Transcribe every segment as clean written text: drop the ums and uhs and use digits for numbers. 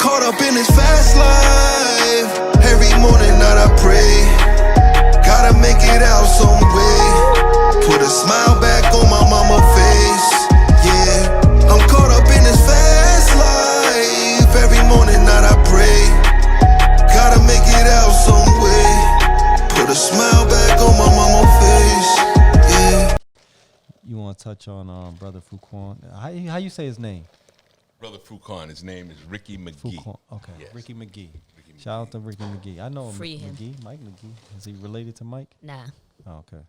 caught up in this fast life. Every morning night I pray, gotta make it out some way. Put a smile back on my mama's face. Yeah, I'm caught up in this fast life. Every morning night I pray, gotta make it out some way. Put a smile back on my mama's face. Yeah. You want to touch on Brother Fuquan? How you say his name? Brother Fuquan. His name is Ricky McGee. Fuquan. Okay, Yes. Ricky McGee. Shout out to Ricky McGee. I know him. Free him. McGee, Mike McGee. Is he related to Mike? Nah. Oh, okay.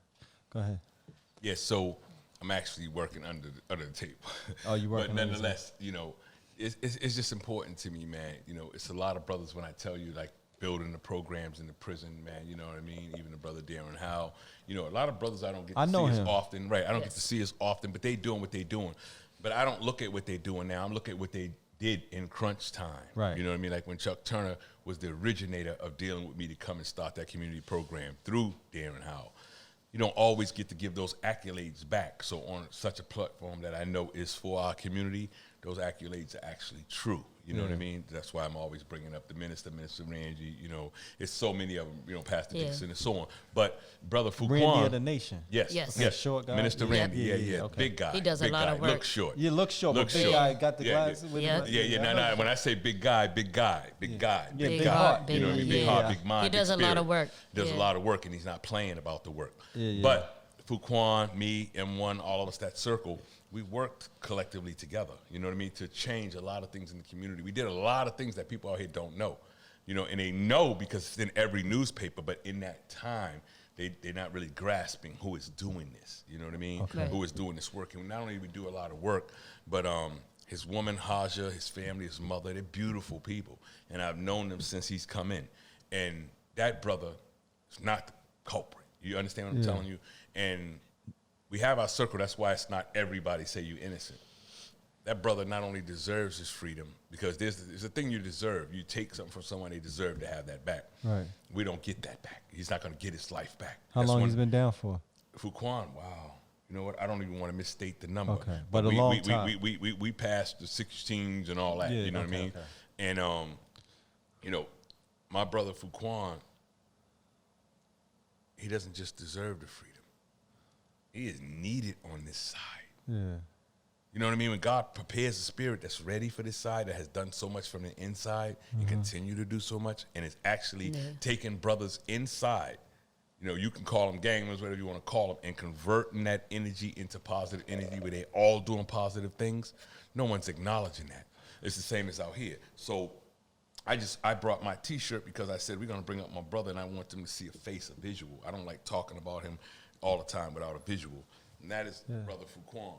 Go ahead. Yeah, so I'm actually working under the table. Oh, you working? But nonetheless, you know, it's just important to me, man. You know, it's a lot of brothers when I tell you, like, building the programs in the prison, man, you know what I mean? Even the brother Darrell, you know, a lot of brothers I don't get to see as often. Right, I don't get to see as often, but they doing what they doing. But I don't look at what they doing now. I'm looking at what they did in crunch time. Right. You know what I mean? Like when Chuck Turner was the originator of dealing with me to come and start that community program through Darrell. You don't always get to give those accolades back. So on such a platform that I know is for our community, those accolades are actually true. You know what I mean? That's why I'm always bringing up the Minister Randy. You know, it's so many of them. You know, Pastor Dixon and so on. But Brother Fuquan, Randy of the Nation. Yes, Yes. yes. Short guy. Minister Randy. Yeah. Okay. Big guy. He does a big lot guy. of work. Look short. You look short, Look but big short. guy got the Yeah, glasses. yeah. With Yeah. the, No. When I say big guy, big guy. Yeah, Big big guy. heart. You know what I mean? Big Yeah. heart, big mind. He does big a lot spirit. of work. Does a Yeah. lot of work, and he's not playing about the work. Yeah. But Fuquan, me, M1, all of us, that circle, we worked collectively together, you know what I mean, to change a lot of things in the community. We did a lot of things that people out here don't know, you know, and they know because it's in every newspaper, but in that time, they're not really grasping who is doing this, you know what I mean, who is doing this work. And not only do we do a lot of work, but his woman, Haja, his family, his mother, they're beautiful people, and I've known them since he's come in. And that brother is not the culprit. You understand what I'm telling you? And we have our circle. That's why it's not everybody say you innocent. That brother not only deserves his freedom, because there's a thing you deserve. You take something from someone, they deserve to have that back. Right. We don't get that back. He's not going to get his life back. How long he's been down for? Fuquan, wow. You know what? I don't even want to misstate the number. Okay, but a long time. We passed the 16s and all that. Yeah, you know what I mean? Okay. And you know, my brother Fuquan, he doesn't just deserve the freedom. He is needed on this side. Yeah. You know what I mean? When God prepares a spirit that's ready for this side, that has done so much from the inside and continue to do so much, and is actually taking brothers inside, you know, you can call them gang members, whatever you want to call them, and converting that energy into positive energy where they all doing positive things. No one's acknowledging that. It's the same as out here. So I brought my T-shirt because I said we're going to bring up my brother, and I want them to see a face, a visual. I don't like talking about him all the time without a visual. And that is Brother Fuquan.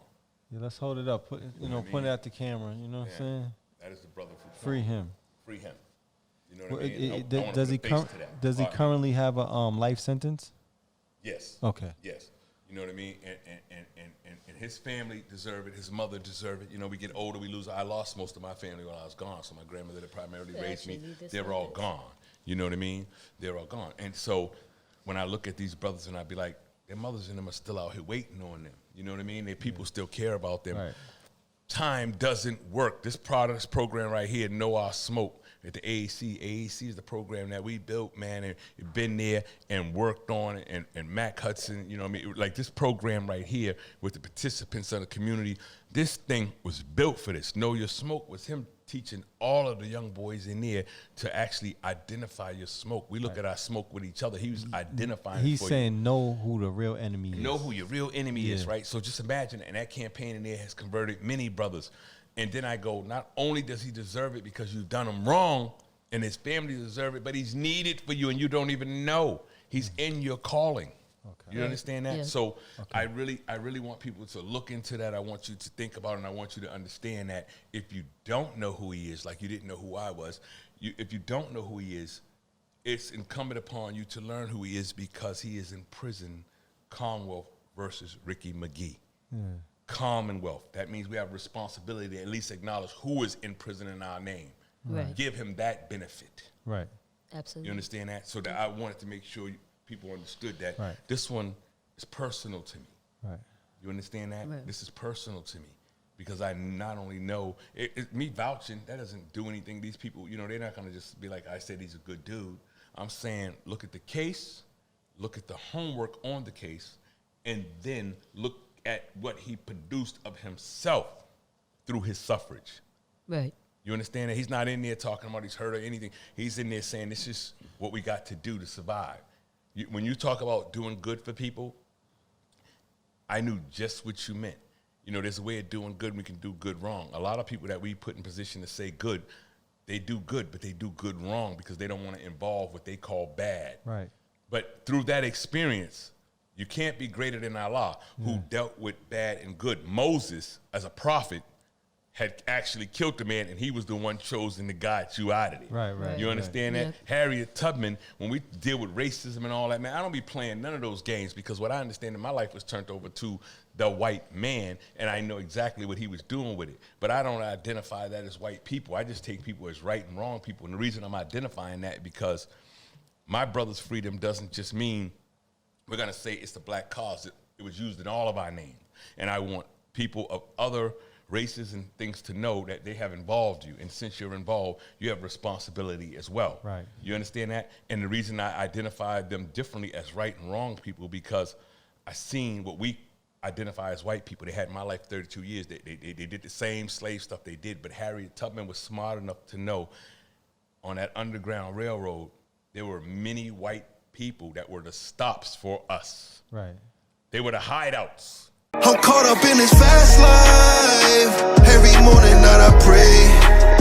Yeah, let's hold it up. Put it at the camera. You know what I'm saying? That is the Brother Fuquan. Free him. Free him. You know what I mean? Does he currently have a life sentence? Yes. Okay. Yes. You know what I mean? And his family deserve it. His mother deserve it. You know, we get older, we lose. I lost most of my family when I was gone. So my grandmother that primarily raised me, they're all gone. You know what I mean? They're all gone. And so when I look at these brothers and I be like, their mothers and them are still out here waiting on them. You know what I mean? Their people still care about them. Right. Time doesn't work. This program right here, Know Our Smoke, at the AAC. AAC is the program that we built, man, and been there and worked on, and Mac Hudson, you know what I mean? Like this program right here with the participants of the community, this thing was built for this. Know Your Smoke was him teaching all of the young boys in there to actually identify your smoke. We look at our smoke with each other. He was identifying. He's saying know who the real enemy is. Know who your real enemy is, right? So just imagine, and that campaign in there has converted many brothers. And then I go, not only does he deserve it because you've done him wrong, and his family deserve it, but he's needed for you, and you don't even know. He's in your calling. Okay. You understand that? Yeah. So I really want people to look into that. I want you to think about it, and I want you to understand that if you don't know who he is, like you didn't know who I was, if you don't know who he is, it's incumbent upon you to learn who he is because he is in prison, Commonwealth versus Ricky McGee. Yeah. Commonwealth. That means we have responsibility to at least acknowledge who is in prison in our name. Right. Give him that benefit. Right. Absolutely. You understand that? So that I wanted to make sure people understood that this one is personal to me. Right. You understand that? Right. This is personal to me because I not only know me vouching, that doesn't do anything. These people, you know, they're not gonna just be like, I said he's a good dude. I'm saying, look at the case, look at the homework on the case, and then look at what he produced of himself through his suffrage. Right. You understand that? He's not in there talking about he's hurt or anything. He's in there saying this is what we got to do to survive. When you talk about doing good for people, I knew just what you meant. You know, there's a way of doing good, and we can do good wrong. A lot of people that we put in position to say good, they do good, but they do good wrong because they don't want to involve what they call bad. Right. But through that experience, you can't be greater than Allah, who dealt with bad and good. Moses, as a prophet, had actually killed the man, and he was the one chosen to guide you out of it. Right, right. You understand that? Yeah. Harriet Tubman, when we deal with racism and all that, man, I don't be playing none of those games, because what I understand in my life was turned over to the white man, and I know exactly what he was doing with it. But I don't identify that as white people. I just take people as right and wrong people. And the reason I'm identifying that, because my brother's freedom doesn't just mean we're going to say it's the black cause. It was used in all of our names. And I want people of other races and things to know that they have involved you. And since you're involved, you have responsibility as well. Right. You understand that? And the reason I identified them differently as right and wrong people, because I seen what we identify as white people. They had in my life 32 years. They did the same slave stuff they did. But Harriet Tubman was smart enough to know on that Underground Railroad, there were many white people that were the stops for us. Right. They were the hideouts. I'm caught up in this fast life. Every morning night I pray.